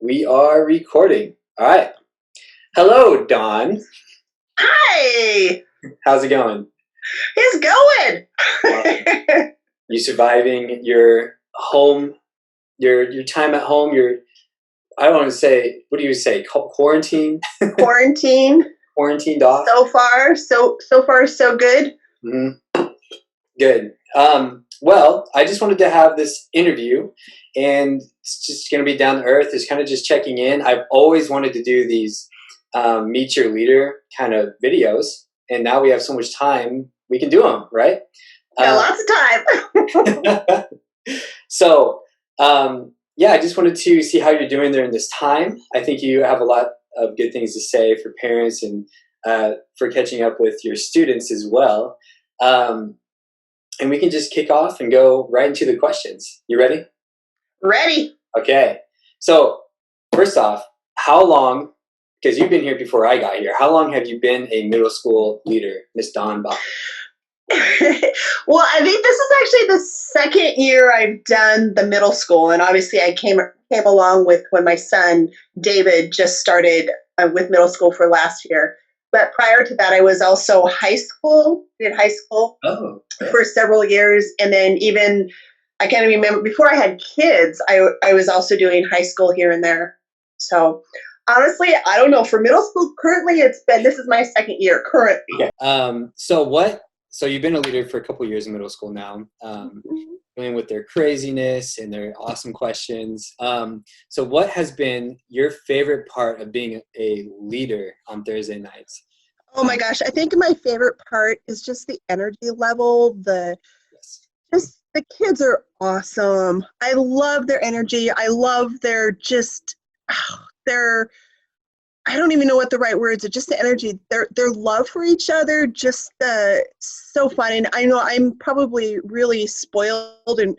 We are recording. All right. Hello, Dawn. Hi, How's it going? it's Awesome. going. You surviving your home, your time at home, I don't want to say, what do you say? Quarantine? Quarantine. Quarantined off? So far, so good. Mm-hmm. Good. Well, I just wanted to have this interview, and it's just going to be down to earth. It's kind of just checking in. I've always wanted to do these meet your leader kind of videos, and now we have so much time, we can do them, right? Got lots of time. So, yeah, I just wanted to see how you're doing during this time. I think you have a lot of good things to say for parents and for catching up with your students as well. And we can just kick off and go right into the questions. You ready? Ready. Okay. So, first off, how long, because you've been here before I got here, how long have you been a middle school leader, Miss Dawn Baughman? Well, I think this is actually the second year I've done the middle school, and obviously I came along with when my son David just started with middle school for last year. But prior to that, I was also did high school for several years, and then even I can't remember before I had kids. I was also doing high school here and there. So honestly, I don't know. For middle school, currently this is my second year currently. Okay. So you've been a leader for a couple of years in middle school now, dealing with their craziness and their awesome questions. So what has been your favorite part of being a leader on Thursday nights? Oh my gosh, I think my favorite part is just the energy level. Just the kids are awesome. I love their energy. I love their I don't even know what the right words are, just the energy, their love for each other, just so fun. And I know I'm probably really spoiled and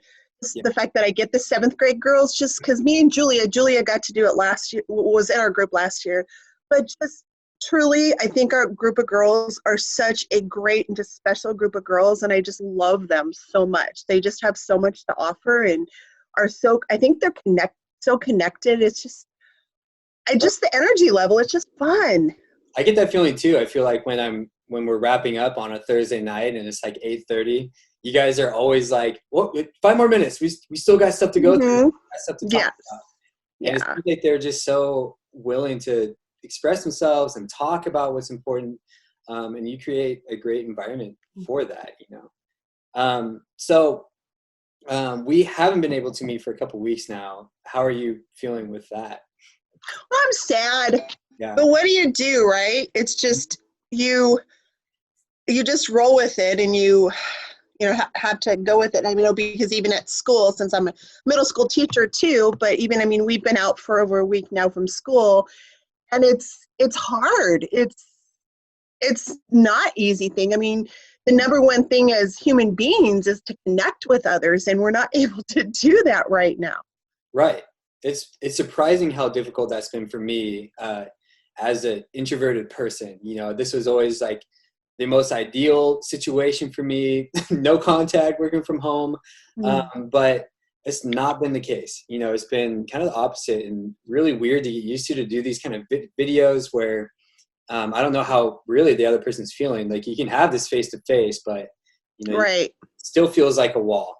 the fact that I get the 7th grade girls just because me and Julia got to do it last year, was in our group last year. But just truly, I think our group of girls are such a great and just special group of girls, and I just love them so much. They just have so much to offer and I think they're so connected. It's just the energy level. It's just fun. I get that feeling too. I feel like when we're wrapping up on a Thursday night and it's like 8:30, you guys are always like, "What? 5 more minutes. We still got stuff to go through. Got stuff to talk about." And it seems like they're just so willing to express themselves and talk about what's important, and you create a great environment for that. So we haven't been able to meet for a couple weeks now. How are you feeling with that? Well, I'm sad. Yeah. But what do you do, right? It's just you just roll with it, and you have to go with it. I mean, because even at school, since I'm a middle school teacher too, but even, I mean, we've been out for over a week now from school, and it's hard. It's not easy thing. I mean, the number one thing as human beings is to connect with others, and we're not able to do that right now. Right. It's surprising how difficult that's been for me as an introverted person. This was always like the most ideal situation for me, no contact, working from home. But it's not been the case. It's been kind of the opposite and really weird to get used to do these kind of videos where I don't know how really the other person's feeling. Like you can have this face to face, but right. It still feels like a wall.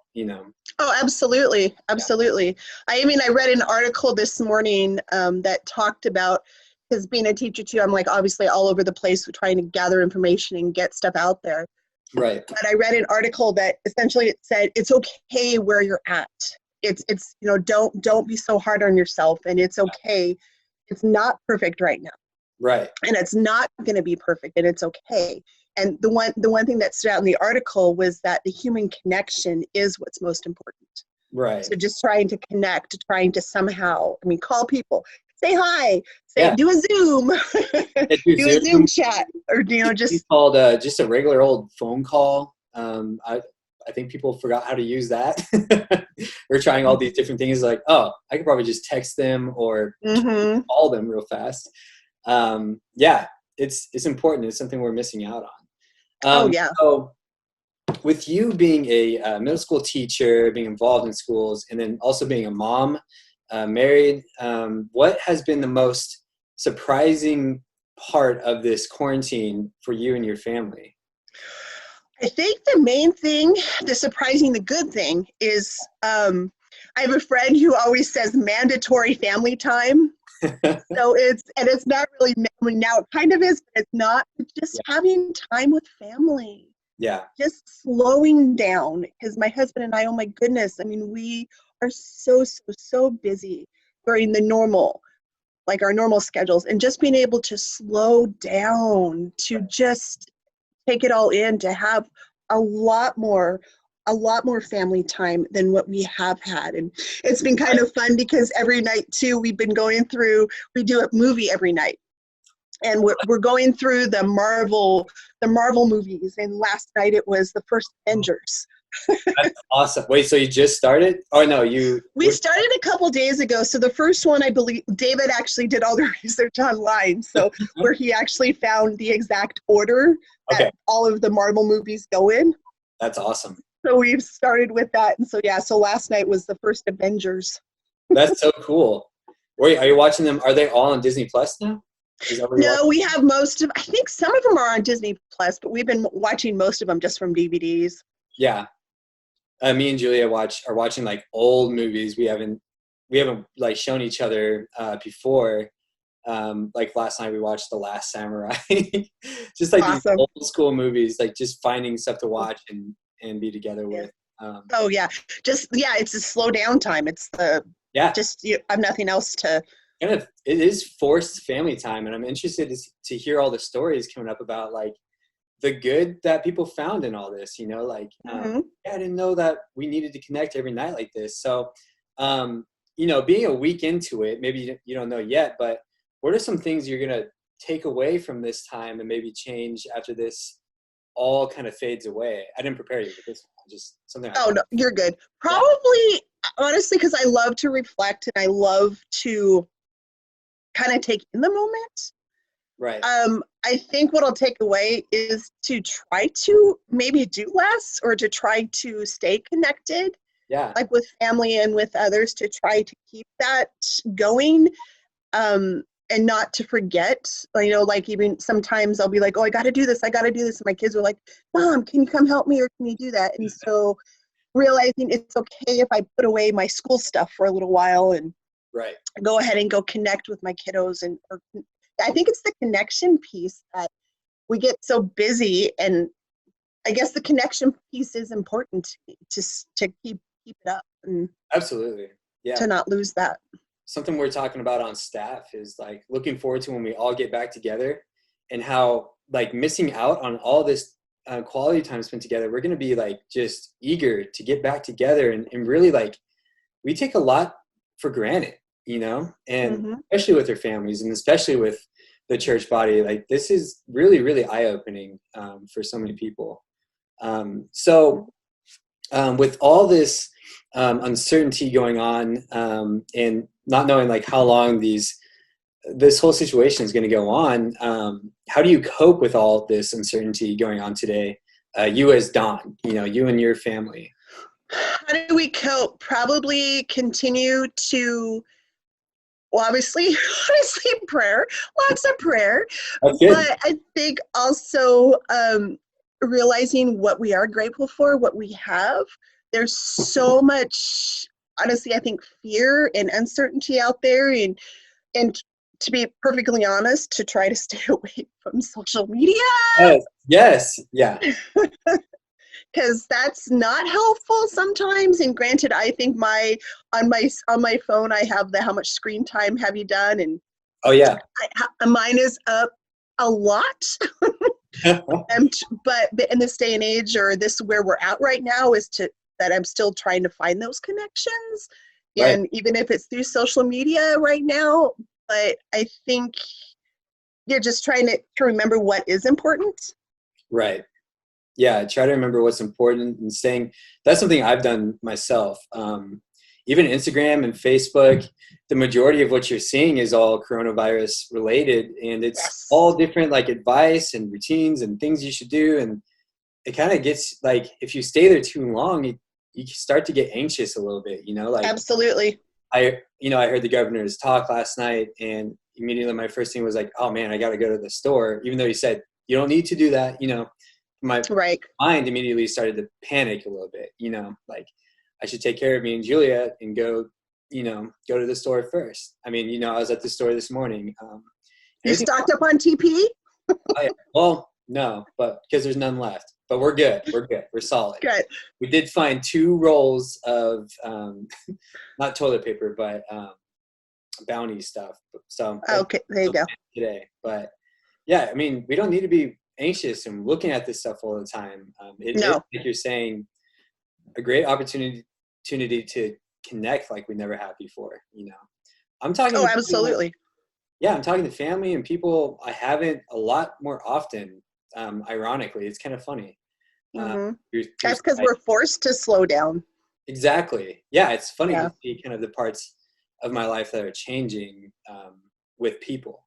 Oh, absolutely. Absolutely. Yeah. I read an article this morning that talked about, because being a teacher too, I'm like obviously all over the place trying to gather information and get stuff out there. Right. But I read an article that essentially it said it's okay where you're at. It's don't be so hard on yourself, and it's okay. It's not perfect right now. Right. And it's not going to be perfect, and it's okay. And the one thing that stood out in the article was that the human connection is what's most important. Right. So just trying to connect, trying to somehow, call people, say hi, do a Zoom, do a Zoom chat, or just called just a regular old phone call. I think people forgot how to use that. We're trying all these different things. Like, oh, I could probably just text them or call them real fast. Yeah, it's important. It's something we're missing out on. So with you being a middle school teacher, being involved in schools, and then also being a mom, married. What has been the most surprising part of this quarantine for you and your family? I think the main thing, the surprising, the good thing is I have a friend who always says mandatory family time. So it's not really, I mean, now it kind of is, but it's not. It's just Yeah. having time with family. Yeah. Just slowing down, because my husband and I, oh my goodness, I mean, we are so busy during the normal, like our normal schedules, and just being able to slow down, to just take it all in, to have a lot more family time than what we have had. And it's been kind of fun because every night too, we do a movie every night, and we're going through the Marvel movies, and last night it was the first Avengers. That's awesome. Wait, so you just started? Oh no, We started a couple days ago. So the first one, I believe David actually did all the research online, so where he actually found the exact order that all of the Marvel movies go in. That's awesome. So we've started with that. And so last night was the first Avengers. That's so cool. Wait, are you watching them? Are they all on Disney Plus now? No, we have I think some of them are on Disney Plus, but we've been watching most of them just from DVDs. Yeah. Me and Julia are watching like old movies we haven't like shown each other before. Like last night we watched The Last Samurai. Just like awesome. These old school movies, like just finding stuff to watch and be together with. Oh yeah. It's a slow down time. It's I have nothing else to kind of, it is forced family time, and I'm interested to hear all the stories coming up about like the good that people found in all this, like I didn't know that we needed to connect every night like this. So being a week into it, maybe you don't know yet, but what are some things you're gonna take away from this time and maybe change after this all kind of fades away? I didn't prepare you for this one. Just something. No, you're good. Probably, honestly, because I love to reflect and I love to kind of take in the moment. Right. I think what I'll take away is to try to maybe do less, or to try to stay connected. Yeah. Like with family and with others, to try to keep that going. And not to forget, like even sometimes I'll be like, oh, I got to do this. And my kids are like, Mom, can you come help me, or can you do that? And so realizing it's okay if I put away my school stuff for a little while and go ahead and go connect with my kiddos. And I think it's the connection piece that we get so busy, and I guess the connection piece is important to keep it up. And absolutely. Yeah. To not lose that. Something we're talking about on staff is like looking forward to when we all get back together, and how like missing out on all this quality time spent together, we're going to be like just eager to get back together, and really like we take a lot for granted, and especially with our families, and especially with the church body. Like this is really, really eye-opening for so many people. So with all this uncertainty going on, and not knowing like how long this whole situation is going to go on, how do you cope with all this uncertainty going on today? You as Dawn, you and your family. How do we cope? Probably continue to, well, obviously prayer, lots of prayer. But I think also realizing what we are grateful for, what we have. There's so much, honestly, I think fear and uncertainty out there, and to be perfectly honest, to try to stay away from social media. Yes. Yeah. Because that's not helpful sometimes. And granted, I think on my phone I have the how much screen time have you done, and mine is up a lot. But in this day and age, or this where we're at right now, is that I'm still trying to find those connections, and even if it's through social media right now. But I think you're just trying to remember what is important. Right. Yeah, try to remember what's important, and that's something I've done myself. Even Instagram and Facebook, the majority of what you're seeing is all coronavirus related, and it's all different like advice and routines and things you should do. And it kind of gets like, if you stay there too long, you start to get anxious a little bit, like absolutely. I heard the governor's talk last night, and immediately my first thing was like, oh man, I got to go to the store, even though he said you don't need to do that. My Right. mind immediately started to panic a little bit. Like I should take care of me and Juliet and go to the store first. I mean, I was at the store this morning. You stocked up on TP? Oh, yeah. Well, no, but because there's none left. But we're good. We're good. We're solid. Good. We did find 2 rolls of not toilet paper, but Bounty stuff. So okay, there you go. Today, but yeah, I mean, we don't need to be anxious and looking at this stuff all the time. It is, like you're saying, a great opportunity to connect like we never have before. I'm talking. Oh, absolutely. Yeah, I'm talking to family and people I haven't a lot more often. Ironically, it's kind of funny. That's because we're forced to slow down. Exactly. Yeah, it's funny to see kind of the parts of my life that are changing with people.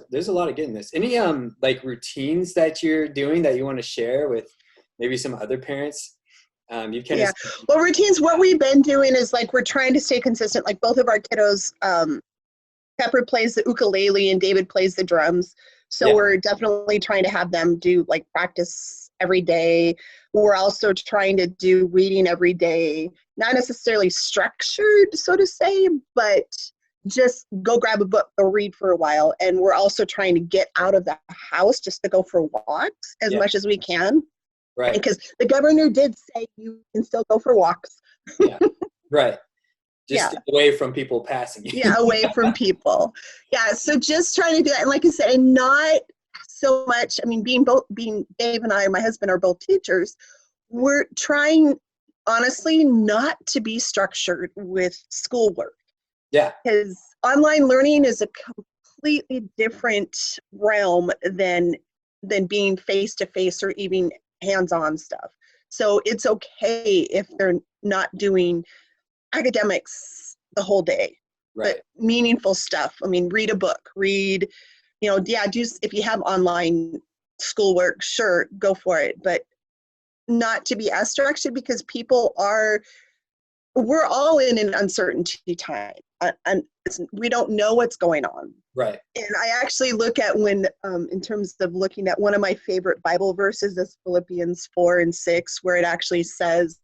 There's a lot of good in this. Any like routines that you're doing that you want to share with maybe some other parents? Well, routines, what we've been doing is like we're trying to stay consistent. Like both of our kiddos, Pepper plays the ukulele and David plays the drums. So we're definitely trying to have them do like practice every day. We're also trying to do reading every day, not necessarily structured, so to say, but just go grab a book, go read for a while. And we're also trying to get out of the house just to go for walks as much as we can. Right. Because the governor did say you can still go for walks. Yeah. Right. Just away from people passing you. Yeah, away from people. Yeah, so just trying to do that. And like I said, and not so much, I mean, being Dave and I, my husband, are both teachers, we're trying, honestly, not to be structured with schoolwork. Yeah. Because online learning is a completely different realm than being face-to-face or even hands-on stuff. So it's okay if they're not doing academics the whole day, but meaningful stuff. I mean, read a book, do if you have online schoolwork, sure, go for it, but not to be as structured because we're all in an uncertainty time and we don't know what's going on. Right. And I actually look at when, in terms of looking at one of my favorite Bible verses is Philippians 4:6, where it actually says,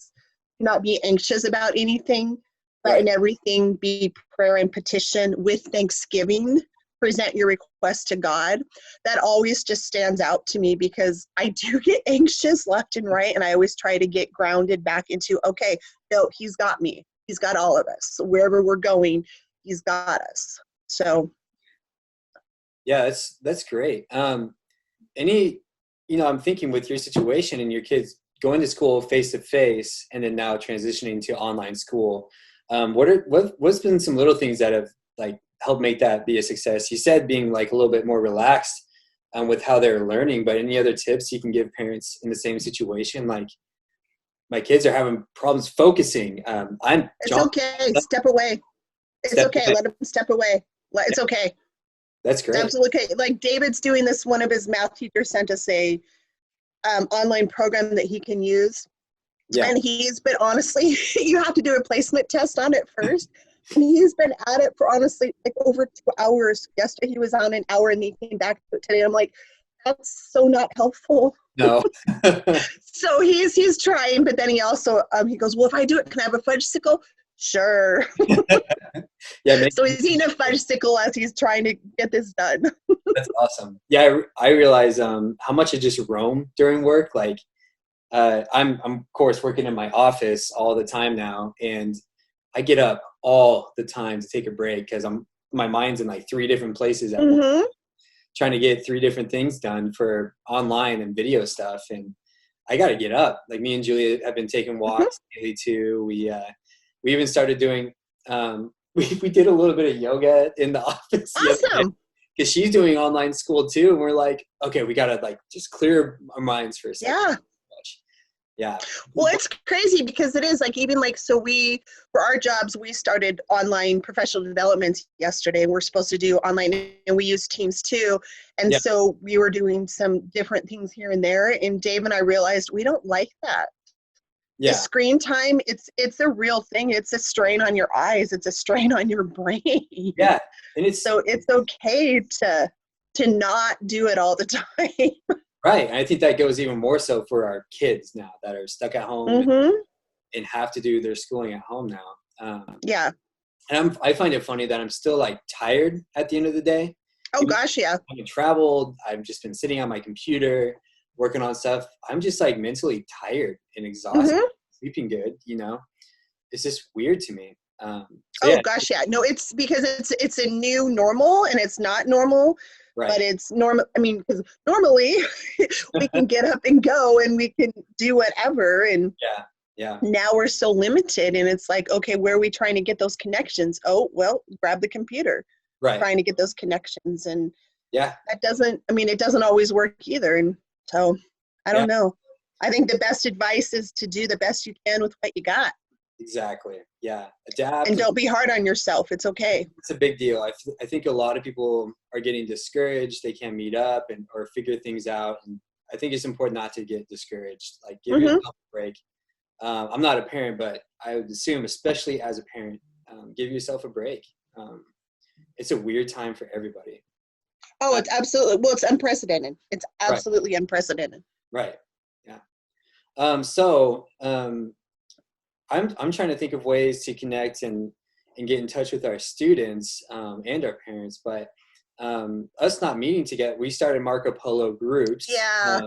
do not be anxious about anything, but in everything be prayer and petition with thanksgiving, present your request to God. That always just stands out to me because I do get anxious left and right, and I always try to get grounded back into, okay, no, he's got me. He's got all of us. So wherever we're going, he's got us. So. Yeah, that's great. I'm thinking with your situation and your kids going to school face to face and then now transitioning to online school, what's been some little things that have like helped make that be a success? You said being like a little bit more relaxed with how they're learning, but any other tips you can give parents in the same situation? Like my kids are having problems focusing. It's okay. Step away. It's okay. Let them step away. It's okay. That's great. Absolutely okay. Like David's doing this. One of his math teachers sent us a online program that he can use. Yeah. And but honestly, you have to do a placement test on it first. And he's been at it for honestly like over 2 hours. Yesterday he was on an hour and he came back to it today. I'm like, that's so not helpful. No. So he's trying, but then he also he goes, well, if I do it, can I have a fudge sickle? Sure. Yeah. So he's eating a fudge sickle as he's trying to get this done. That's awesome. Yeah, I realize how much I just roam during work. Like I'm of course working in my office all the time now, and I get up all the time to take a break because my mind's in like 3 different places at once, trying to get 3 different things done for online and video stuff, and I got to get up. Like me and Julia have been taking walks daily too. We even started doing we did a little bit of yoga in the office. Awesome. Because she's doing online school too, and we're like, okay, we gotta like just clear our minds for a second. Yeah. Yeah. Well, it's crazy because it is like even like so for our jobs we started online professional development yesterday. We're supposed to do online and we use Teams too, and so we were doing some different things here and there. And Dave and I realized we don't like that. the Yeah. screen time, it's a real thing. It's a strain on your eyes. It's a strain on your brain. Yeah. And it's So it's okay to not do it all the time. right. And I think that goes even more so for our kids now that are stuck at home Mm-hmm. and have to do their schooling at home now. Yeah. And I find it funny that I'm still like tired at the end of the day. Oh gosh, yeah. I haven't traveled. I've just been sitting on my computer working on stuff. I'm just like mentally tired and exhausted, Mm-hmm. sleeping good, you know? It's just weird to me. So Oh yeah, gosh, yeah. No, it's because it's a new normal, and it's not normal, right. but it's normal. I mean, because normally we can get up and go and we can do whatever, and Yeah. Yeah. now we're so limited, and it's like, okay, where are we trying to get those connections? Oh, well, grab the computer, Right. trying to get those connections, and Yeah. that doesn't, I mean, it doesn't always work either. And so I Yeah. don't know. I think the best advice is to do the best you can with what you got, Exactly. Yeah. Adapt. and don't be hard on yourself. It's okay. It's a big deal. I think a lot of people are getting discouraged. They can't meet up or figure things out. And I think it's important not to get discouraged. Like give Mm-hmm. yourself a break. I'm not a parent, but I would assume, especially as a parent, give yourself a break. It's a weird time for everybody. Oh, it's absolutely, well, it's unprecedented. It's Right. absolutely unprecedented. Right. Yeah. So I'm trying to think of ways to connect and get in touch with our students and our parents, but us not meeting together, we started Marco Polo groups. Yeah.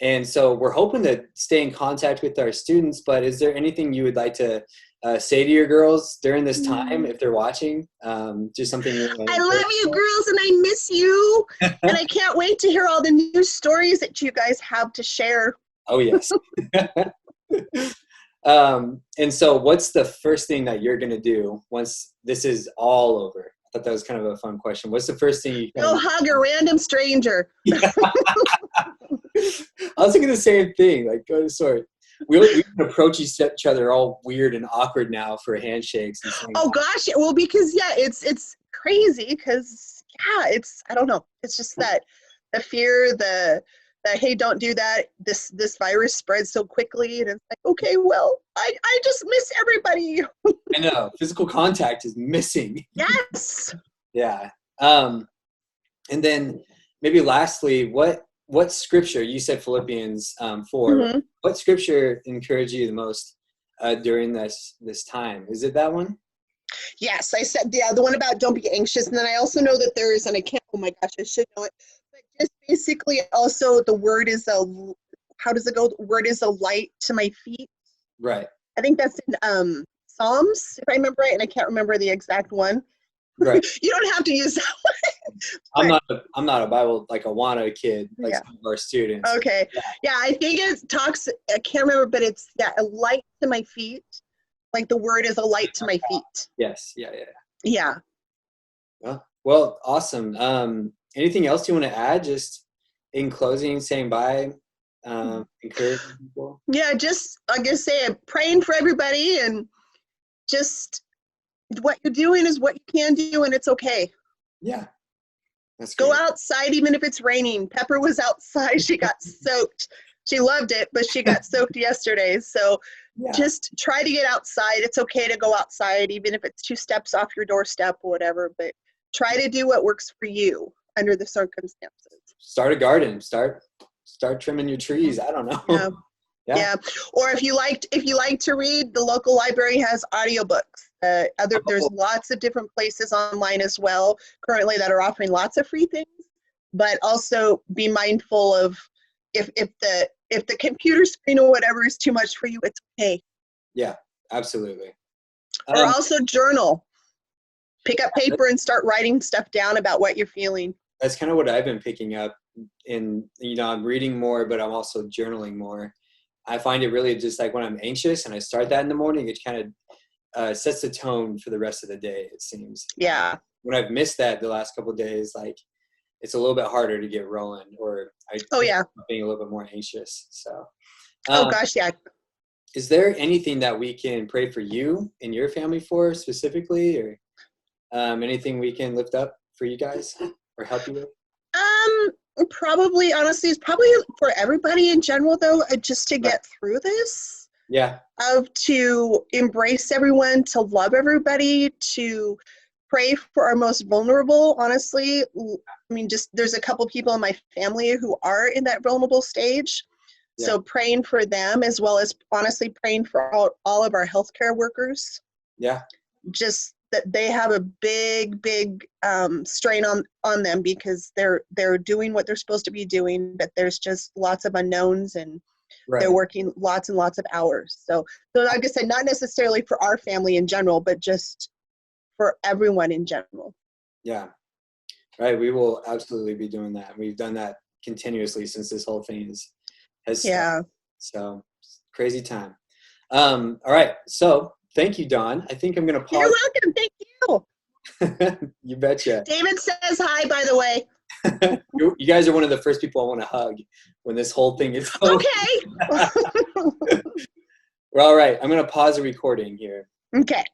And so we're hoping to stay in contact with our students, but is there anything you would like to say to your girls during this time if they're watching? Just something you I love you, girls, and I miss you. And I can't wait to hear all the new stories that you guys have to share. Oh, yes. And so what's the first thing that you're going to do once this is all over? I thought that was kind of a fun question. What's the first thing you Go hug a random stranger. Yeah. I was thinking the same thing. Like, go to sort. We can approach each other all weird and awkward now for handshakes. And saying, Oh gosh, well, because yeah, it's crazy because yeah, it's, I don't know. It's just that the fear, the hey, don't do that. This virus spreads so quickly, and it's like, okay, well, I just miss everybody. I know physical contact is missing. Yes. Yeah. And then maybe lastly, what scripture, you said Philippians 4, Mm-hmm. what scripture encouraged you the most during this time? Is it that one? Yes, I said, yeah, the one about don't be anxious. And then I also know that there is, and I can't, oh my gosh, I should know it. But just basically also the word is how does it go? The word is a light to my feet. Right. I think that's in Psalms, if I remember right, and I can't remember the exact one. Right. You don't have to use that one. I'm not a Bible, like Awana kid, like Yeah. some of our students. Okay. Yeah, I think it talks, I can't remember, but it's, yeah, a light to my feet. Like the word is a light to my feet. Yes. Yeah. Yeah. Well, awesome. Anything else you want to add? Just in closing, saying bye, encouraging people. Yeah, just like I say, I'm praying for everybody, and just what you're doing is what you can do, and it's okay. Yeah. That's Go great. outside even if it's raining. Pepper was outside. She got soaked. She loved it, but she got soaked yesterday. So Yeah. just try to get outside. It's okay to go outside, even if it's 2 steps off your doorstep or whatever, but try to do what works for you under the circumstances. Start a garden. Start trimming your trees. I don't know. Yeah. Yeah. Yeah. Or if you like to read, the local library has audiobooks. There's lots of different places online as well currently that are offering lots of free things, but also be mindful of if the computer screen or whatever is too much for you, it's okay. Yeah, absolutely. Or also journal. Pick up paper and start writing stuff down about what you're feeling. That's kind of what I've been picking up. And, I'm reading more, but I'm also journaling more. I find it really just like when I'm anxious and I start that in the morning, it kind of sets the tone for the rest of the day, it seems. Yeah. When I've missed that the last couple of days, like it's a little bit harder to get rolling, or being a little bit more anxious. So, oh gosh, yeah. Is there anything that we can pray for you and your family for specifically, or anything we can lift up for you guys or help you with? Probably, honestly, it's probably for everybody in general, though, just to get through this. Yeah. to embrace everyone, to love everybody, to pray for our most vulnerable. Honestly, I mean, just there's a couple people in my family who are in that vulnerable stage. Yeah. So praying for them, as well as honestly praying for all of our healthcare workers. Yeah. Just that they have a big strain on them, because they're doing what they're supposed to be doing, but there's just lots of unknowns, and they're Right. working lots and lots of hours. So like I said, not necessarily for our family in general, but just for everyone in general. Yeah. Right. We will absolutely be doing that. We've done that continuously since this whole thing has started. Yeah. So crazy time. All right. So thank you, Dawn. I think I'm going to You're pause. welcome. Thank you. You betcha. David says hi, by the way. You guys are one of the first people I want to hug when this whole thing is over. Okay. We're all right. I'm going to pause the recording here. Okay.